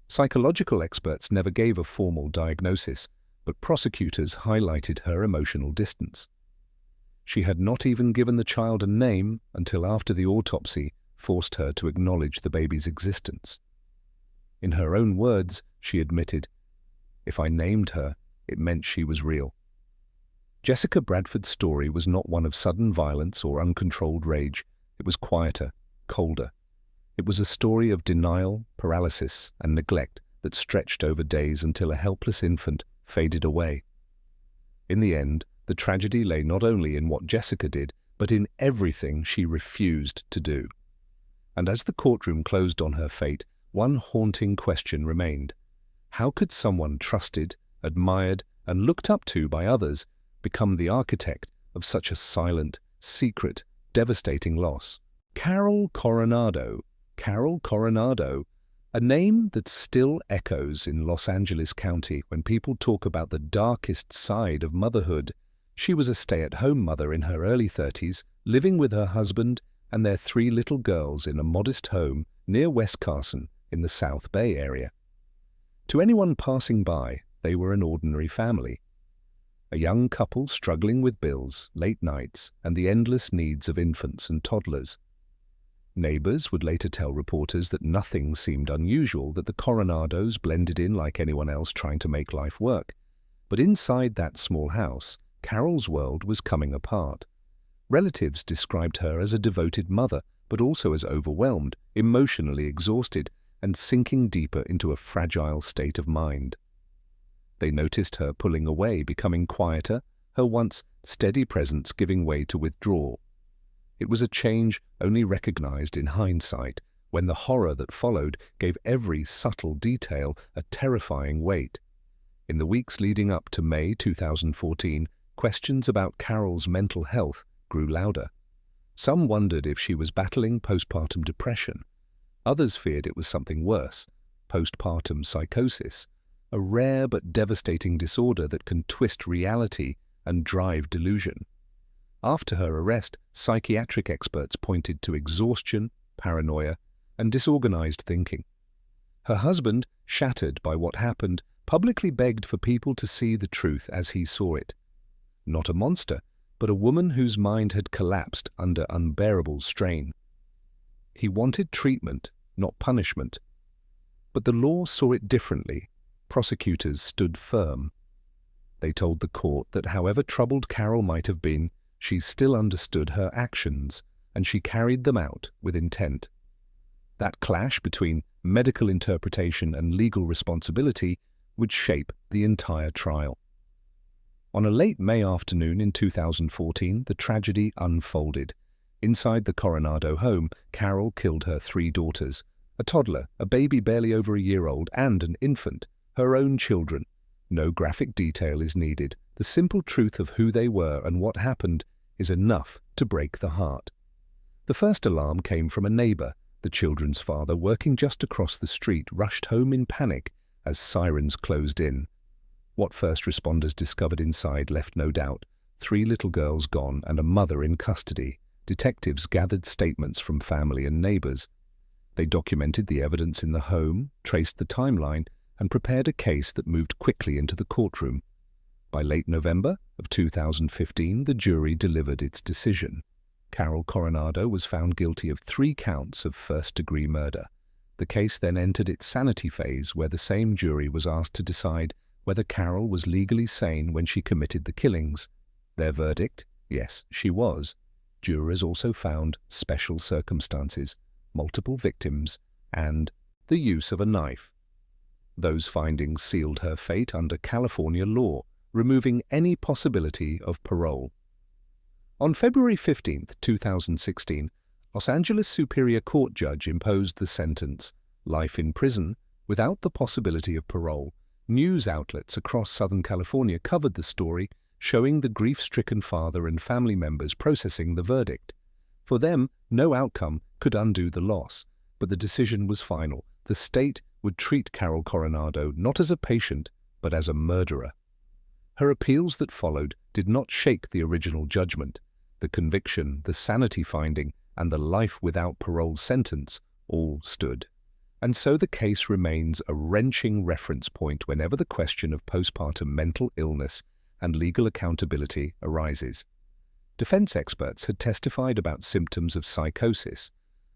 Psychological experts never gave a formal diagnosis, but prosecutors highlighted her emotional distance. She had not even given the child a name until after the autopsy forced her to acknowledge the baby's existence. In her own words, she admitted, "If I named her, it meant she was real." Jessica Bradford's story was not one of sudden violence or uncontrolled rage. It was quieter, colder. It was a story of denial, paralysis, and neglect that stretched over days until a helpless infant faded away. In the end, the tragedy lay not only in what Jessica did, but in everything she refused to do. And as the courtroom closed on her fate, one haunting question remained. How could someone trusted, admired, and looked up to by others become the architect of such a silent, secret, devastating loss? Carol Coronado, a name that still echoes in Los Angeles County when people talk about the darkest side of motherhood. She was a stay-at-home mother in her early 30s, living with her husband and their 3 little girls in a modest home near West Carson in the South Bay area. To anyone passing by, they were an ordinary family. A young couple struggling with bills, late nights, and the endless needs of infants and toddlers. Neighbors would later tell reporters that nothing seemed unusual, that the Coronados blended in like anyone else trying to make life work. But inside that small house, Carol's world was coming apart. Relatives described her as a devoted mother, but also as overwhelmed, emotionally exhausted, and sinking deeper into a fragile state of mind. They noticed her pulling away, becoming quieter, her once steady presence giving way to withdrawal. It was a change only recognized in hindsight, when the horror that followed gave every subtle detail a terrifying weight. In the weeks leading up to May 2014, questions about Carol's mental health grew louder. Some wondered if she was battling postpartum depression. Others feared it was something worse, postpartum psychosis, a rare but devastating disorder that can twist reality and drive delusion. After her arrest, psychiatric experts pointed to exhaustion, paranoia, and disorganized thinking. Her husband, shattered by what happened, publicly begged for people to see the truth as he saw it. Not a monster, but a woman whose mind had collapsed under unbearable strain. He wanted treatment, not punishment. But the law saw it differently. Prosecutors stood firm. They told the court that however troubled Carol might have been, she still understood her actions, and she carried them out with intent. That clash between medical interpretation and legal responsibility would shape the entire trial. On a late May afternoon in 2014, the tragedy unfolded. Inside the Coronado home, Carol killed her 3 daughters, a toddler, a baby barely over a year old, and an infant, her own children. No graphic detail is needed. The simple truth of who they were and what happened is enough to break the heart. The first alarm came from a neighbor. The children's father, working just across the street, rushed home in panic as sirens closed in. What first responders discovered inside left no doubt. 3 little girls gone and a mother in custody. Detectives gathered statements from family and neighbors. They documented the evidence in the home, traced the timeline, and prepared a case that moved quickly into the courtroom. By late November of 2015, the jury delivered its decision. Carol Coronado was found guilty of 3 counts of first-degree murder. The case then entered its sanity phase, where the same jury was asked to decide whether Carol was legally sane when she committed the killings. Their verdict? Yes, she was. Jurors also found special circumstances, multiple victims, and the use of a knife. Those findings sealed her fate under California law, removing any possibility of parole. On February 15, 2016, Los Angeles Superior Court judge imposed the sentence, life in prison, without the possibility of parole, News outlets across Southern California covered the story, showing the grief-stricken father and family members processing the verdict. For them, no outcome could undo the loss, but the decision was final. The state would treat Carol Coronado not as a patient, but as a murderer. Her appeals that followed did not shake the original judgment. The conviction, the sanity finding, and the life without parole sentence all stood. And so the case remains a wrenching reference point whenever the question of postpartum mental illness and legal accountability arises. Defense experts had testified about symptoms of psychosis.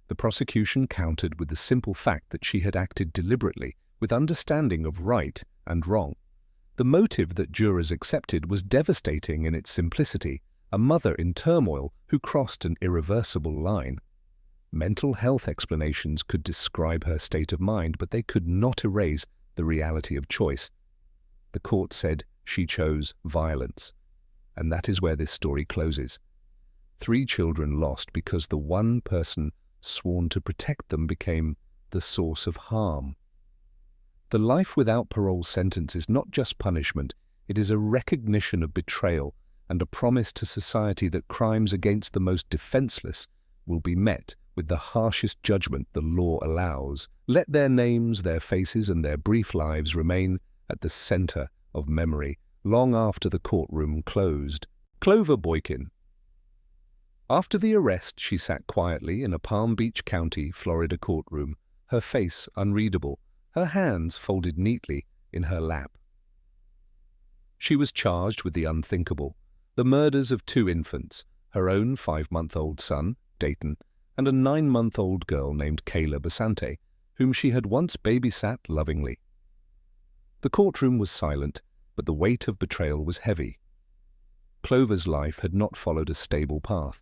The prosecution countered with the simple fact that she had acted deliberately, with understanding of right and wrong. The motive that jurors accepted was devastating in its simplicity, a mother in turmoil who crossed an irreversible line. Mental health explanations could describe her state of mind, but they could not erase the reality of choice. The court said she chose violence. And that is where this story closes. 3 children lost because the one person sworn to protect them became the source of harm. The life without parole sentence is not just punishment, it is a recognition of betrayal and a promise to society that crimes against the most defenseless will be met with the harshest judgment the law allows. Let their names, their faces, and their brief lives remain at the center of memory, long after the courtroom closed. Clover Boykin. After the arrest, she sat quietly in a Palm Beach County, Florida courtroom, her face unreadable, her hands folded neatly in her lap. She was charged with the unthinkable, the murders of 2 infants, her own 5-month-old son, Dayton, and a 9-month-old girl named Kayla Basante, whom she had once babysat lovingly. The courtroom was silent, but the weight of betrayal was heavy. Clover's life had not followed a stable path.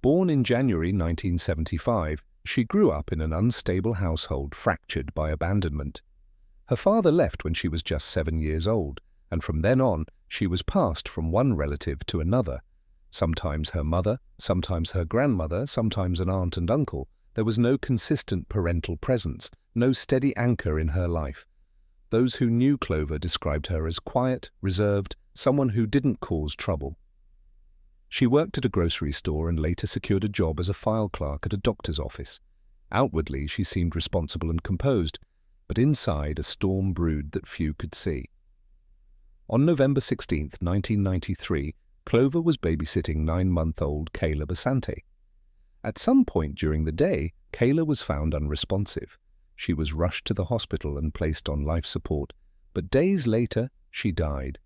Born in January 1975, she grew up in an unstable household fractured by abandonment. Her father left when she was just 7 years old, and from then on, she was passed from one relative to another. Sometimes her mother, sometimes her grandmother, sometimes an aunt and uncle. There was no consistent parental presence, no steady anchor in her life. Those who knew Clover described her as quiet, reserved, someone who didn't cause trouble. She worked at a grocery store and later secured a job as a file clerk at a doctor's office. Outwardly, she seemed responsible and composed, but inside a storm brewed that few could see. On November 16, 1993, Clover was babysitting 9-month-old Kayla Basante. At some point during the day, Kayla was found unresponsive. She was rushed to the hospital and placed on life support, but days later, she died.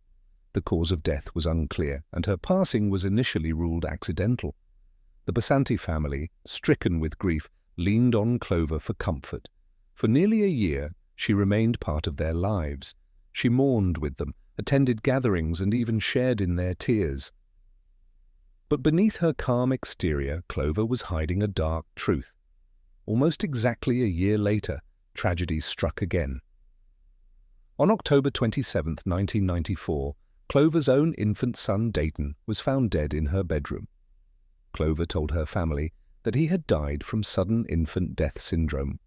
The cause of death was unclear, and her passing was initially ruled accidental. The Basante family, stricken with grief, leaned on Clover for comfort. For nearly a year, she remained part of their lives. She mourned with them, attended gatherings, and even shared in their tears. But beneath her calm exterior, Clover was hiding a dark truth. Almost exactly a year later, tragedy struck again. On October 27, 1994, Clover's own infant son, Dayton, was found dead in her bedroom. Clover told her family that he had died from sudden infant death syndrome.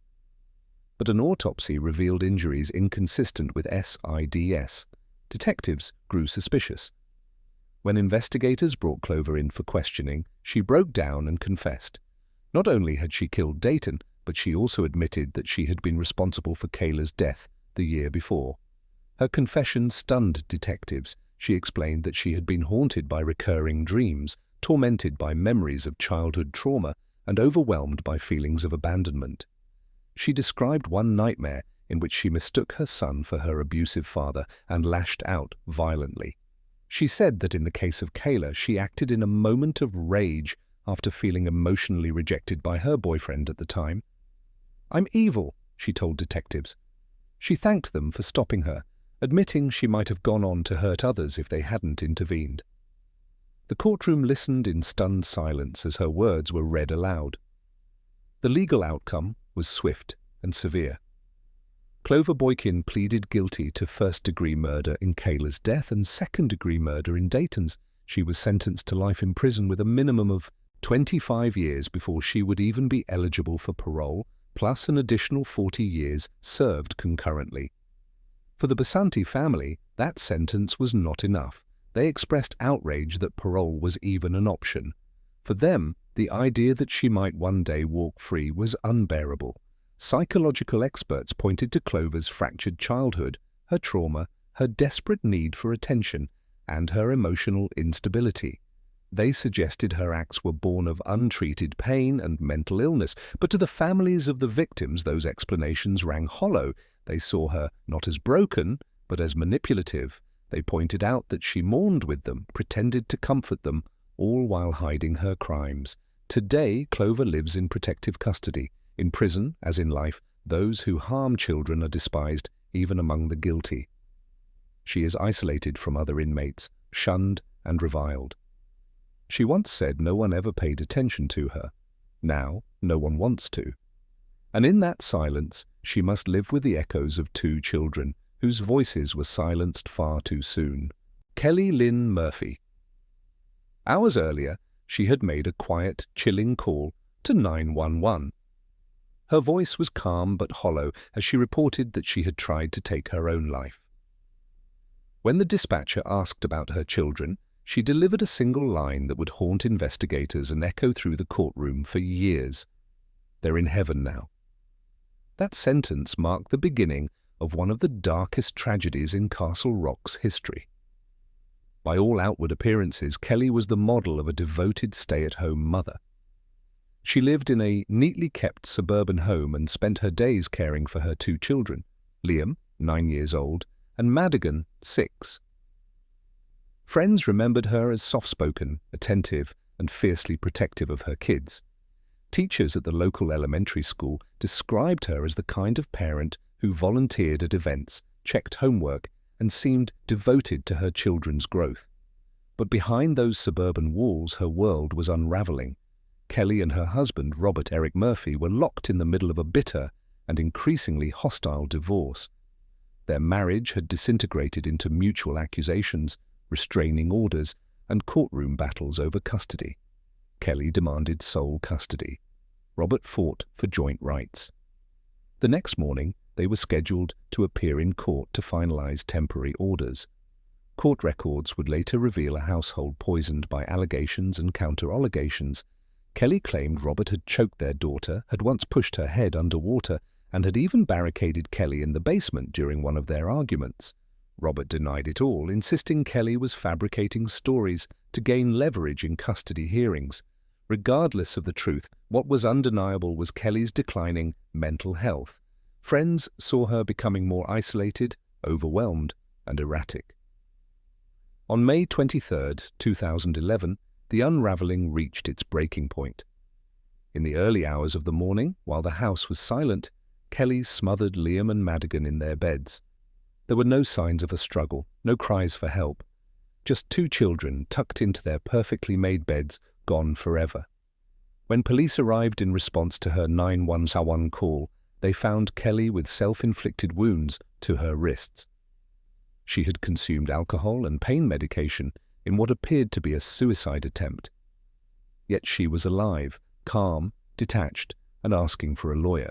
But an autopsy revealed injuries inconsistent with SIDS. Detectives grew suspicious. When investigators brought Clover in for questioning, she broke down and confessed. Not only had she killed Dayton, but she also admitted that she had been responsible for Kayla's death the year before. Her confession stunned detectives. She explained that she had been haunted by recurring dreams, tormented by memories of childhood trauma, and overwhelmed by feelings of abandonment. She described one nightmare in which she mistook her son for her abusive father and lashed out violently. She said that in the case of Kayla, she acted in a moment of rage after feeling emotionally rejected by her boyfriend at the time. "I'm evil," she told detectives. She thanked them for stopping her, admitting she might have gone on to hurt others if they hadn't intervened. The courtroom listened in stunned silence as her words were read aloud. The legal outcome was swift and severe. Clover Boykin pleaded guilty to first-degree murder in Kayla's death and second-degree murder in Dayton's. She was sentenced to life in prison with a minimum of 25 years before she would even be eligible for parole, plus an additional 40 years served concurrently. For the Basanti family, that sentence was not enough. They expressed outrage that parole was even an option. For them, the idea that she might one day walk free was unbearable. Psychological experts pointed to Clover's fractured childhood, her trauma, her desperate need for attention, and her emotional instability. They suggested her acts were born of untreated pain and mental illness, but to the families of the victims those explanations rang hollow. They saw her not as broken, but as manipulative. They pointed out that she mourned with them, pretended to comfort them, all while hiding her crimes. Today, Clover lives in protective custody. In prison, as in life, those who harm children are despised, even among the guilty. She is isolated from other inmates, shunned and reviled. She once said no one ever paid attention to her. Now, no one wants to. And in that silence, she must live with the echoes of two children, whose voices were silenced far too soon. Kelli Lynn Murphy. Hours earlier, she had made a quiet, chilling call to 911. Her voice was calm but hollow as she reported that she had tried to take her own life. When the dispatcher asked about her children, she delivered a single line that would haunt investigators and echo through the courtroom for years. They're in heaven now. That sentence marked the beginning of one of the darkest tragedies in Castle Rock's history. By all outward appearances, Kelli was the model of a devoted stay-at-home mother. She lived in a neatly kept suburban home and spent her days caring for her two children, Liam, 9 years old, and Madigan, 6. Friends remembered her as soft-spoken, attentive, and fiercely protective of her kids. Teachers at the local elementary school described her as the kind of parent who volunteered at events, checked homework, and seemed devoted to her children's growth. But behind those suburban walls, her world was unraveling. Kelli and her husband, Robert Eric Murphy, were locked in the middle of a bitter and increasingly hostile divorce. Their marriage had disintegrated into mutual accusations, restraining orders, and courtroom battles over custody. Kelli demanded sole custody. Robert fought for joint rights. The next morning, they were scheduled to appear in court to finalize temporary orders. Court records would later reveal a household poisoned by allegations and counter-allegations. Kelli claimed Robert had choked their daughter, had once pushed her head underwater, and had even barricaded Kelli in the basement during one of their arguments. Robert denied it all, insisting Kelli was fabricating stories to gain leverage in custody hearings. Regardless of the truth, what was undeniable was Kelli's declining mental health. Friends saw her becoming more isolated, overwhelmed, and erratic. On May 23, 2011, the unraveling reached its breaking point. In the early hours of the morning, while the house was silent, Kelli smothered Liam and Madigan in their beds. There were no signs of a struggle, no cries for help. Just two children tucked into their perfectly made beds, gone forever. When police arrived in response to her 911 call, they found Kelli with self-inflicted wounds to her wrists. She had consumed alcohol and pain medication in what appeared to be a suicide attempt. Yet she was alive, calm, detached, and asking for a lawyer.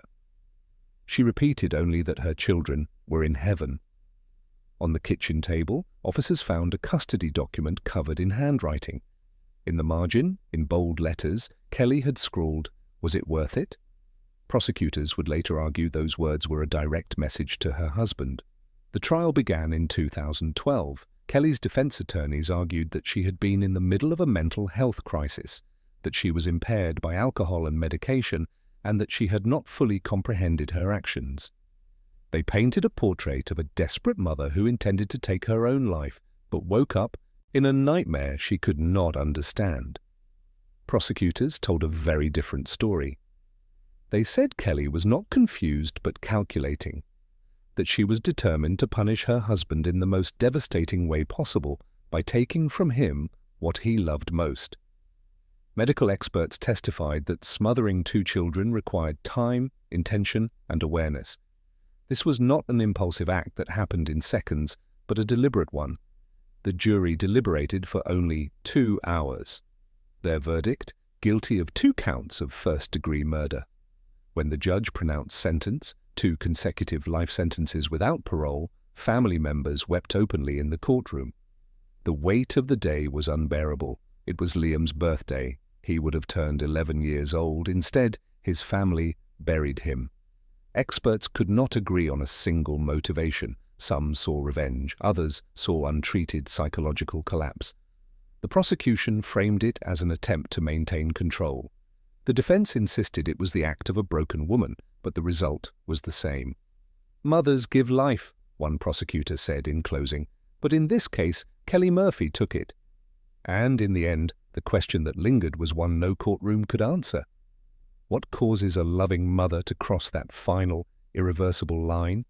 She repeated only that her children were in heaven. On the kitchen table, officers found a custody document covered in handwriting. In the margin, in bold letters, Kelli had scrawled, "Was it worth it?" Prosecutors would later argue those words were a direct message to her husband. The trial began in 2012. Kelli's defense attorneys argued that she had been in the middle of a mental health crisis, that she was impaired by alcohol and medication, and that she had not fully comprehended her actions. They painted a portrait of a desperate mother who intended to take her own life, but woke up in a nightmare she could not understand. Prosecutors told a very different story. They said Kelli was not confused but calculating, that she was determined to punish her husband in the most devastating way possible by taking from him what he loved most. Medical experts testified that smothering two children required time, intention, and awareness. This was not an impulsive act that happened in seconds, but a deliberate one. The jury deliberated for only 2 hours. Their verdict, guilty of 2 counts of first-degree murder. When the judge pronounced sentence, 2 consecutive life sentences without parole, Family members wept openly in the courtroom. The weight of the day was unbearable. It was Liam's birthday. He would have turned 11 years old. Instead, his family buried him. Experts could not agree on a single motivation. Some saw revenge, others saw untreated psychological collapse. The prosecution framed it as an attempt to maintain control. The defense insisted it was the act of a broken woman, but the result was the same. "Mothers give life," one prosecutor said in closing, but in this case, Kelli Murphy took it. And in the end, the question that lingered was one no courtroom could answer. What causes a loving mother to cross that final, irreversible line?